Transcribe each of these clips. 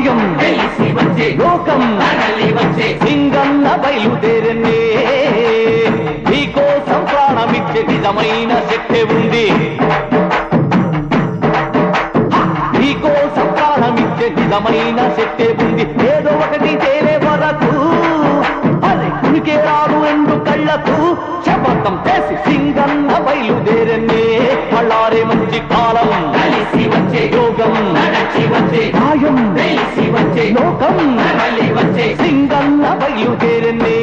న్యాయం తెలిసి వచ్చే లోకం తరలి వచ్చే సింగన్న బయలుదేరనే నీకోసం ప్రాణమిచ్చే నిజమైన శక్తి ఉంది నీకోసం ప్రాణమిచ్చే నిజమైన శక్తి ఉంది ఏదో ఒకటి తేలే వరకు అరే కునికే రాదు రెండు కళ్ళకు శపథం చేసి సింగన్న బయలుదేరనే పళ్ళారే మంచి కాలం కలిసి వచ్చే యోగం నడచి వచ్చే న్యాయం తెలిసి వచ్చే లోకం తరలి వచ్చే సింగన్న బయలుదేరనే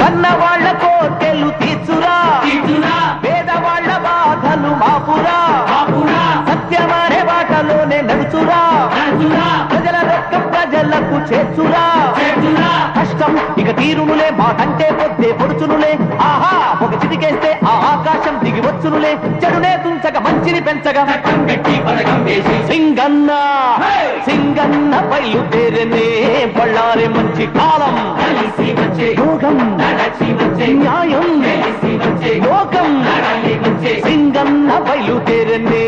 కన్నవాళ్ల కోర్కెలు తీర్చురా తీర్చురా పేదవాళ్ల బాధలు మాపురా బాపురా సత్యమనే బాటలోనే నడుచురా నడుచురా ప్రజల రొక్కం ప్రజలకు చేర్చురా చేర్చురా కష్టం ఇక తీరునులే మాటంటే పొద్దే పొడుచునులే ఆహా ఒక చిటికేస్తే ఆ ఆకాశం దిగి వచ్చునులే చెడునే తుంచక మంచిని పెంచగా చట్టం పెట్టి పథకం వేసి సింగన్న సింగన్న బయలుదేరనే బళ్ళారే మంచి కాలం కలిసి వచ్చే యోగం నడచి వచ్చే న్యాయం తెలిసి వచ్చే లోకం తరలి వచ్చే సింగన్న బయలుదేరనే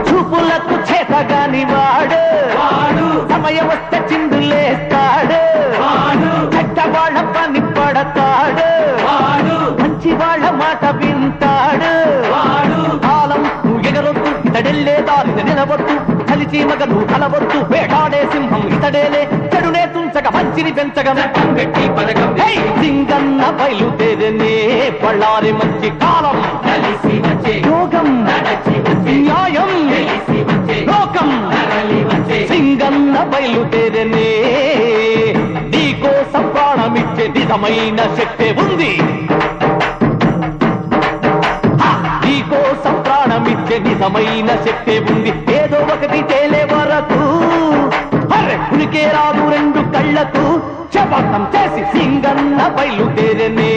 చూపులకు చేతగాని వాడు వాడు సమయం వస్తే చిందులేస్తాడు వాడు చెడ్డవాళ్ళ పని పడతాడు వాడు మంచి వాళ్ళ మాట వింటాడు వాడు కాలం నువ్వు ఎగరొద్దు ఇతడెళ్ళే దారిని నిలవద్దు కలిసి మగను కలవద్దు వేటాడే సింహం ఇతడేలే చెడునే తుంచక మంచిని పెంచగా చట్టం పెట్టి పథకం వేసి సింగన్న బయలుదేరనే పళ్ళారి మంచి కాలం కలిసి వచ్చే యోగం నడచి వచ్చే న్యాయం తెలిసి వచ్చే లోకం తరలి వచ్చే సింగన్న బయలుదేరనే నీకోసం ప్రాణమిచ్చే నిజమైన శక్తి ఉంది నీకోసం ప్రాణమిచ్చే నిజమైన శక్తి ఉంది ఏదో ఒకటి తేలే వరకు అరే ఉనికే రాదు రెండు కళ్ళకు శపథం చేసి సింగన్న బయలుదేరనే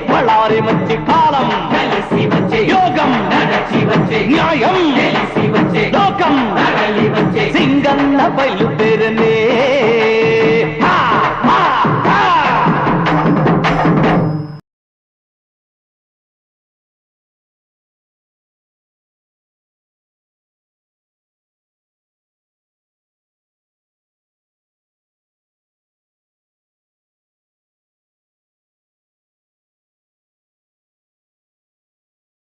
బళ్ళారే మంచి కాలం కలిసి వచ్చే యోగం నడచి వచ్చే న్యాయం తెలిసి వచ్చే లోకం తరలి వచ్చే సింగన్న బయలుదేరనే